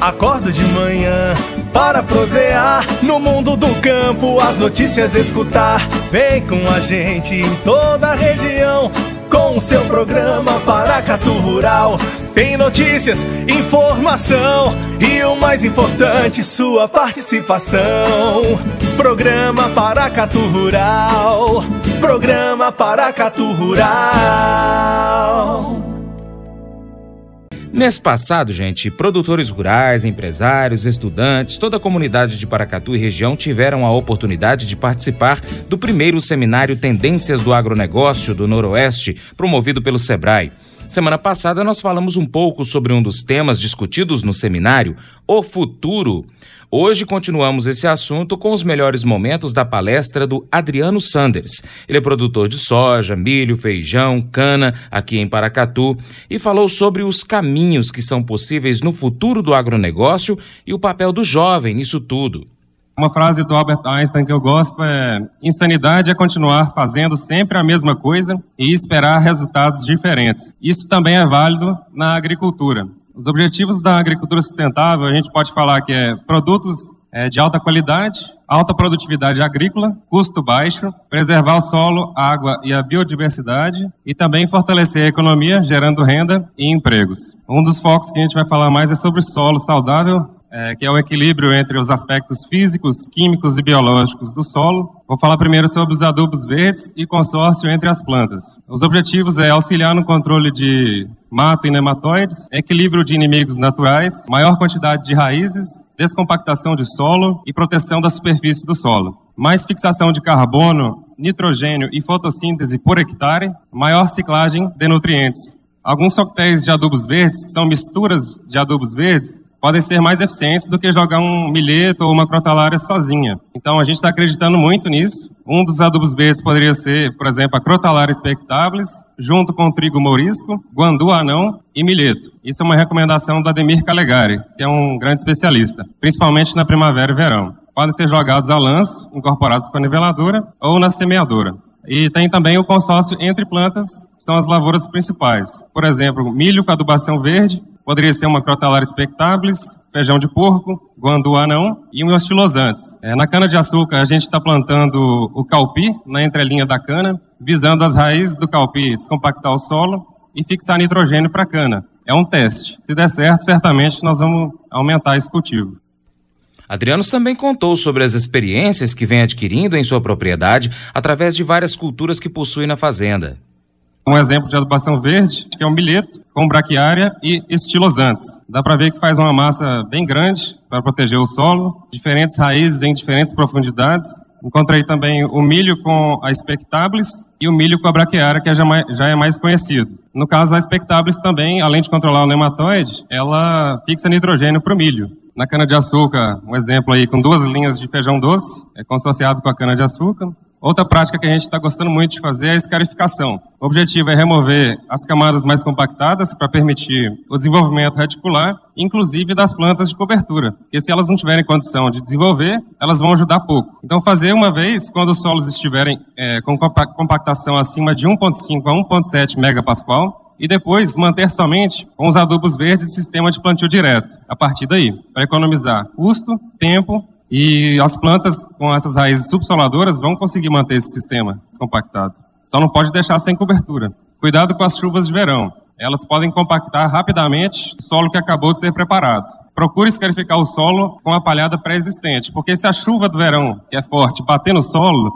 Acordo de manhã para prosear no mundo do campo, as notícias escutar. Vem com a gente em toda a região com o seu programa Paracatu Rural. Tem notícias, informação e o mais importante, sua participação. Programa Paracatu Rural. Programa Paracatu Rural. Mês passado, gente, produtores rurais, empresários, estudantes, toda a comunidade de Paracatu e região tiveram a oportunidade de participar do primeiro seminário Tendências do Agronegócio do Noroeste, promovido pelo Sebrae. Semana passada nós falamos um pouco sobre um dos temas discutidos no seminário, o futuro. Hoje continuamos esse assunto com os melhores momentos da palestra do Adriano Sanders. Ele é produtor de soja, milho, feijão, cana aqui em Paracatu e falou sobre os caminhos que são possíveis no futuro do agronegócio e o papel do jovem nisso tudo. Uma frase do Albert Einstein que eu gosto é: insanidade é continuar fazendo sempre a mesma coisa e esperar resultados diferentes. Isso também é válido na agricultura. Os objetivos da agricultura sustentável, a gente pode falar que é produtos de alta qualidade, alta produtividade agrícola, custo baixo, preservar o solo, água e a biodiversidade e também fortalecer a economia, gerando renda e empregos. Um dos focos que a gente vai falar mais é sobre o solo saudável, que é o equilíbrio entre os aspectos físicos, químicos e biológicos do solo. Vou falar primeiro sobre os adubos verdes e consórcio entre as plantas. Os objetivos é auxiliar no controle de mato e nematóides, equilíbrio de inimigos naturais, maior quantidade de raízes, descompactação de solo e proteção da superfície do solo. Mais fixação de carbono, nitrogênio e fotossíntese por hectare, maior ciclagem de nutrientes. Alguns coquetéis de adubos verdes, que são misturas de adubos verdes, podem ser mais eficientes do que jogar um milheto ou uma crotalária sozinha. Então a gente está acreditando muito nisso. Um dos adubos verdes poderia ser, por exemplo, a crotalária spectabilis, junto com trigo mourisco, guandu anão e milheto. Isso é uma recomendação do Ademir Calegari, que é um grande especialista, principalmente na primavera e verão. Podem ser jogados a lanço, incorporados com a niveladora ou na semeadora. E tem também o consórcio entre plantas, que são as lavouras principais. Por exemplo, milho com adubação verde, poderia ser uma crotalária spectabilis, feijão de porco, guandu anão e um estilosantes. Na cana-de-açúcar, a gente está plantando o caupi na entrelinha da cana, visando as raízes do caupi descompactar o solo e fixar nitrogênio para a cana. É um teste. Se der certo, certamente nós vamos aumentar esse cultivo. Adriano também contou sobre as experiências que vem adquirindo em sua propriedade através de várias culturas que possui na fazenda. Um exemplo de adubação verde, que é um milheto com braquiária e estilosantes. Dá para ver que faz uma massa bem grande para proteger o solo, diferentes raízes em diferentes profundidades. Encontrei também o milho com a spectabilis e o milho com a braquiária, que já é mais conhecido. No caso, a spectabilis também, além de controlar o nematóide, ela fixa nitrogênio para o milho. Na cana-de-açúcar, um exemplo aí com 2 linhas de feijão doce, consorciado com a cana-de-açúcar. Outra prática que a gente está gostando muito de fazer é a escarificação. O objetivo é remover as camadas mais compactadas para permitir o desenvolvimento reticular, inclusive das plantas de cobertura. Porque se elas não tiverem condição de desenvolver, elas vão ajudar pouco. Então fazer uma vez, quando os solos estiverem com compactação acima de 1,5 a 1,7 megapascal, e depois manter somente com os adubos verdes e sistema de plantio direto, a partir daí, para economizar custo, tempo, e as plantas com essas raízes subsoladoras vão conseguir manter esse sistema descompactado. Só não pode deixar sem cobertura. Cuidado com as chuvas de verão. Elas podem compactar rapidamente o solo que acabou de ser preparado. Procure escarificar o solo com a palhada pré-existente, porque se a chuva do verão, que é forte, bater no solo,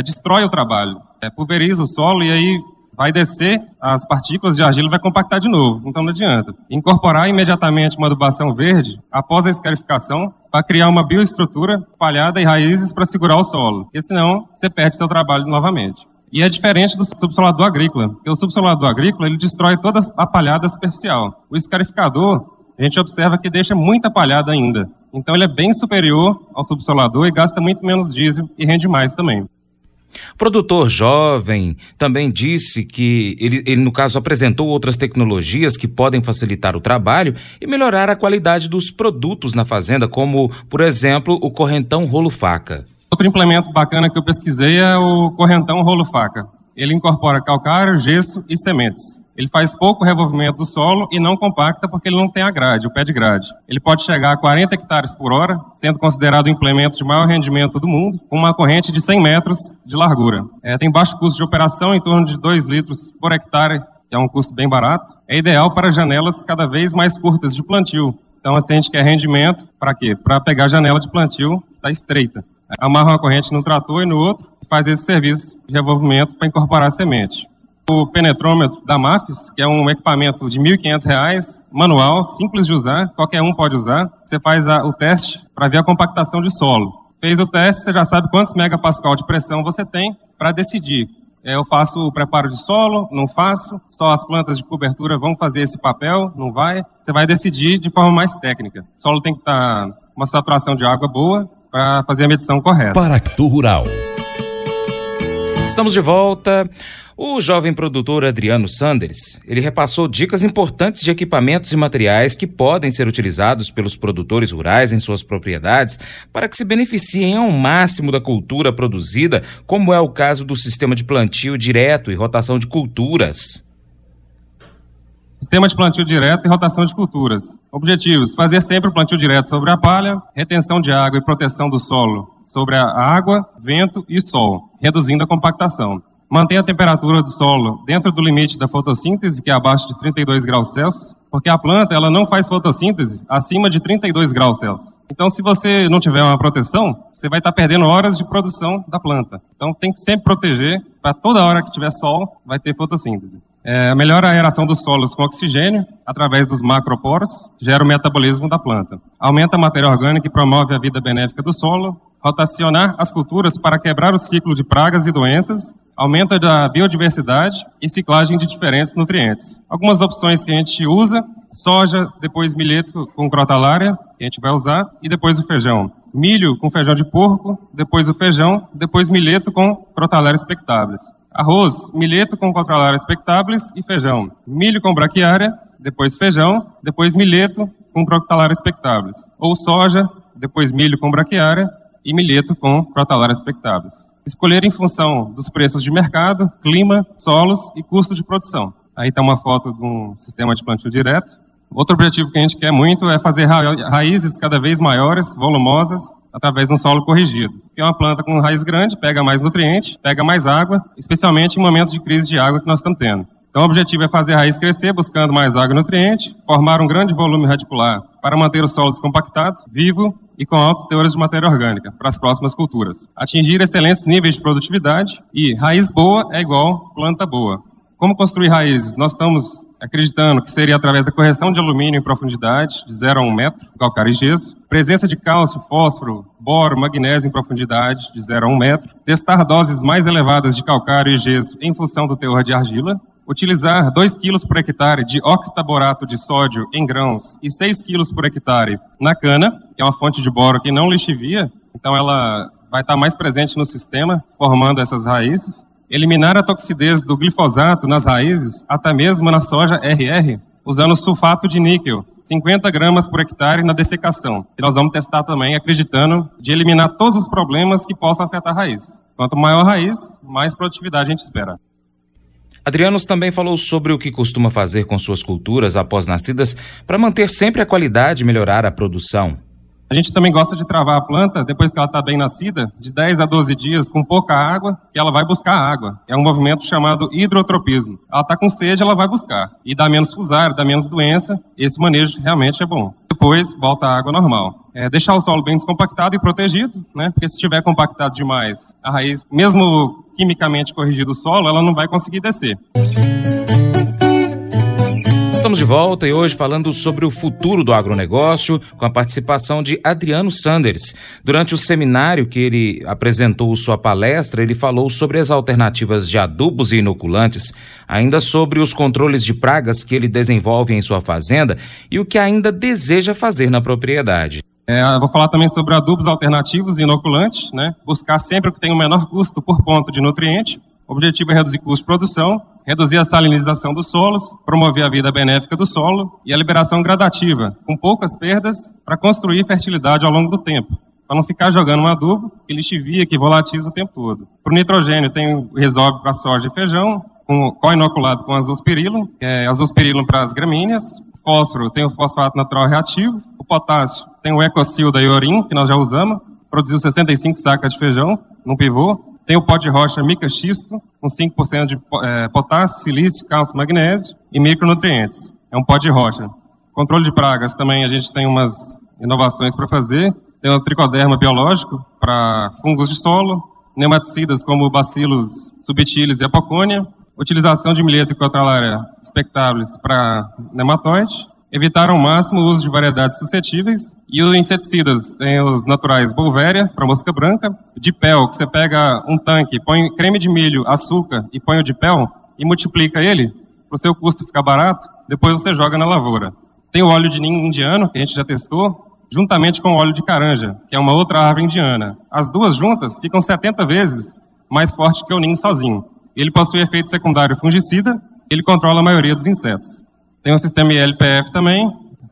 destrói o trabalho. Pulveriza o solo e aí vai descer as partículas de argila e vai compactar de novo, então não adianta. Incorporar imediatamente uma adubação verde após a escarificação para criar uma bioestrutura, palhada e raízes para segurar o solo, porque senão você perde seu trabalho novamente. E é diferente do subsolador agrícola, porque o subsolador agrícola ele destrói toda a palhada superficial. O escarificador, a gente observa que deixa muita palhada ainda. Então ele é bem superior ao subsolador e gasta muito menos diesel e rende mais também. O produtor jovem também disse que ele, no caso, apresentou outras tecnologias que podem facilitar o trabalho e melhorar a qualidade dos produtos na fazenda, como, por exemplo, o correntão rolo-faca. Outro implemento bacana que eu pesquisei é o correntão rolo-faca. ele incorpora calcário, gesso e sementes. Ele faz pouco revolvimento do solo e não compacta porque ele não tem a grade, o pé de grade. Ele pode chegar a 40 hectares por hora, sendo considerado o implemento de maior rendimento do mundo, com uma corrente de 100 metros de largura. Tem baixo custo de operação, em torno de 2 litros por hectare, que é um custo bem barato. É ideal para janelas cada vez mais curtas de plantio. Então, assim, a gente quer rendimento, para quê? Para pegar a janela de plantio que está estreita. Amarra uma corrente num trator e no outro, e faz esse serviço de revolvimento para incorporar a semente. O penetrômetro da MAFES, que é um equipamento de R$ 1.500, manual, simples de usar, qualquer um pode usar. Você faz o teste para ver a compactação de solo. Fez o teste, você já sabe quantos megapascal de pressão você tem para decidir. Eu faço o preparo de solo, não faço, só as plantas de cobertura vão fazer esse papel, não vai. Você vai decidir de forma mais técnica. O solo tem que estar com uma saturação de água boa para fazer a medição correta. Paracatu Rural. Estamos de volta. O jovem produtor Adriano Sanders, ele repassou dicas importantes de equipamentos e materiais que podem ser utilizados pelos produtores rurais em suas propriedades para que se beneficiem ao máximo da cultura produzida, como é o caso do sistema de plantio direto e rotação de culturas. Sistema de plantio direto e rotação de culturas. Objetivos: fazer sempre o plantio direto sobre a palha, retenção de água e proteção do solo sobre a água, vento e sol, reduzindo a compactação. Mantém a temperatura do solo dentro do limite da fotossíntese, que é abaixo de 32 graus Celsius, porque a planta ela não faz fotossíntese acima de 32 graus Celsius. Então, se você não tiver uma proteção, você vai estar perdendo horas de produção da planta. Então, tem que sempre proteger, para toda hora que tiver sol, vai ter fotossíntese. Melhora a aeração dos solos com oxigênio, através dos macroporos, gera o metabolismo da planta. Aumenta a matéria orgânica e promove a vida benéfica do solo. Rotacionar as culturas para quebrar o ciclo de pragas e doenças, aumenta a biodiversidade e ciclagem de diferentes nutrientes. Algumas opções que a gente usa: soja, depois milheto com crotalária, que a gente vai usar, e depois o feijão. Milho com feijão de porco, depois o feijão, depois milheto com crotalária spectabilis. Arroz, milheto com crotalária spectabilis e feijão. Milho com braquiária, depois feijão, depois milheto com crotalária spectabilis. Ou soja, depois milho com braquiária e milheto com crotalária spectabilis. Escolher em função dos preços de mercado, clima, solos e custo de produção. Aí está uma foto de um sistema de plantio direto. Outro objetivo que a gente quer muito é fazer raízes cada vez maiores, volumosas, através de um solo corrigido. Porque uma planta com raiz grande pega mais nutriente, pega mais água, especialmente em momentos de crise de água que nós estamos tendo. Então o objetivo é fazer a raiz crescer buscando mais água e nutriente, formar um grande volume radicular para manter o solo descompactado, vivo e com altos teores de matéria orgânica para as próximas culturas. Atingir excelentes níveis de produtividade e raiz boa é igual planta boa. Como construir raízes? Nós estamos acreditando que seria através da correção de alumínio em profundidade, de 0 a 1 metro, calcário e gesso, presença de cálcio, fósforo, boro, magnésio em profundidade, de 0 a 1 metro, testar doses mais elevadas de calcário e gesso em função do teor de argila, utilizar 2 kg por hectare de octaborato de sódio em grãos e 6 kg por hectare na cana, que é uma fonte de boro que não lixivia, então ela vai estar mais presente no sistema, formando essas raízes. Eliminar a toxidez do glifosato nas raízes, até mesmo na soja RR, usando sulfato de níquel, 50 gramas por hectare na dessecação. E nós vamos testar também, acreditando, de eliminar todos os problemas que possam afetar a raiz. Quanto maior a raiz, mais produtividade a gente espera. Adriano também falou sobre o que costuma fazer com suas culturas após nascidas para manter sempre a qualidade e melhorar a produção. A gente também gosta de travar a planta, depois que ela está bem nascida, de 10 a 12 dias com pouca água, que ela vai buscar água. É um movimento chamado hidrotropismo. Ela está com sede, ela vai buscar. E dá menos fusário, dá menos doença. Esse manejo realmente é bom. Depois, volta a água normal. Deixar o solo bem descompactado e protegido, né? Porque se estiver compactado demais, a raiz, mesmo quimicamente corrigido o solo, ela não vai conseguir descer. Estamos de volta e hoje falando sobre o futuro do agronegócio com a participação de Adriano Sanders. Durante o seminário que ele apresentou sua palestra, ele falou sobre as alternativas de adubos e inoculantes, ainda sobre os controles de pragas que ele desenvolve em sua fazenda e o que ainda deseja fazer na propriedade. Eu vou falar também sobre adubos alternativos e inoculantes, né? Buscar sempre o que tem o menor custo por ponto de nutriente. O objetivo é reduzir custo de produção, reduzir a salinização dos solos, promover a vida benéfica do solo e a liberação gradativa, com poucas perdas, para construir fertilidade ao longo do tempo. para não ficar jogando um adubo que lixivia, que volatiza o tempo todo. Para o nitrogênio, tem o resolve para soja e feijão, co-inoculado com azospirilo, azospirilo para as gramíneas. Fósforo, tem o fosfato natural reativo. O potássio, tem o Ecosil da Iorim, que nós já usamos, produziu 65 sacas de feijão no pivô. Tem o pó de rocha mica-xisto, com 5% de potássio, silício, cálcio, magnésio e micronutrientes. É um pó de rocha. Controle de pragas também a gente tem umas inovações para fazer. Tem o tricoderma biológico para fungos de solo, nematicidas como bacilos subtilis e apocônia, utilização de milheto e cotralária expectáveis para nematóide, evitar ao máximo o uso de variedades suscetíveis, e os inseticidas, tem os naturais Bolvéria, para mosca branca, dipel, que você pega um tanque, põe creme de milho, açúcar e põe o dipel e multiplica ele, para o seu custo ficar barato, depois você joga na lavoura. Tem o óleo de ninho indiano, que a gente já testou, juntamente com o óleo de caranja, que é uma outra árvore indiana. As duas juntas ficam 70 vezes mais forte que o ninho sozinho. Ele possui efeito secundário fungicida, ele controla a maioria dos insetos. Tem um sistema ILPF também,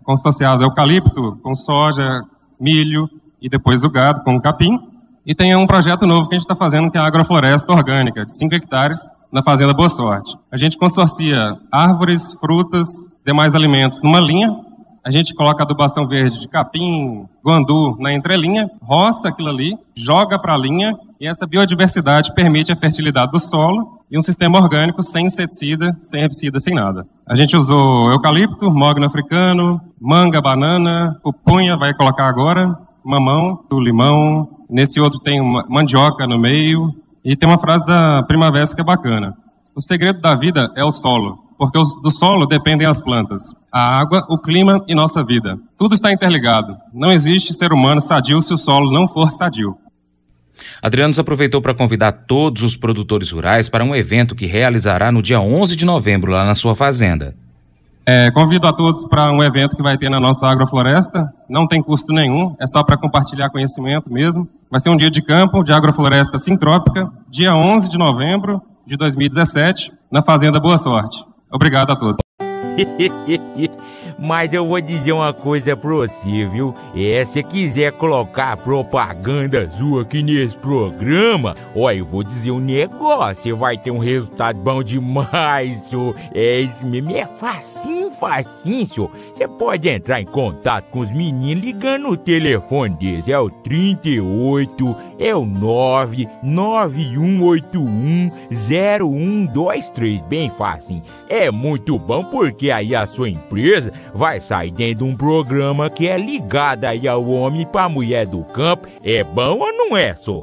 associado ao eucalipto, com soja, milho e depois o gado com o capim. E tem um projeto novo que a gente está fazendo, que é a agrofloresta orgânica, de 5 hectares, na Fazenda Boa Sorte. A gente consorcia árvores, frutas, demais alimentos numa linha. A gente coloca adubação verde de capim, guandu na entrelinha, roça aquilo ali, joga para a linha, e essa biodiversidade permite a fertilidade do solo e um sistema orgânico sem inseticida, sem herbicida, sem nada. A gente usou eucalipto, mogno africano, manga, banana, pupunha, vai colocar agora, mamão, limão. Nesse outro tem mandioca no meio. E tem uma frase da Primavera que é bacana. O segredo da vida é o solo, porque do solo dependem as plantas, a água, o clima e nossa vida. Tudo está interligado. Não existe ser humano sadio se o solo não for sadio. Adriano aproveitou para convidar todos os produtores rurais para um evento que realizará no dia 11 de novembro lá na sua fazenda. Convido a todos para um evento que vai ter na nossa agrofloresta. Não tem custo nenhum, é só para compartilhar conhecimento mesmo. Vai ser um dia de campo de agrofloresta sintrópica, dia 11 de novembro de 2017, na Fazenda Boa Sorte. Obrigado a todos. Mas eu vou dizer uma coisa pra você, viu? Se quiser colocar propaganda sua aqui nesse programa, eu vou dizer um negócio, você vai ter um resultado bom demais, senhor. Isso mesmo, é facinho, senhor. Você pode entrar em contato com os meninos ligando o telefone deles, é o 38, é o 991810123, bem facinho. É muito bom porque aí a sua empresa vai sair dentro de um programa que é ligado aí ao homem pra mulher do campo. É bom ou não é, só?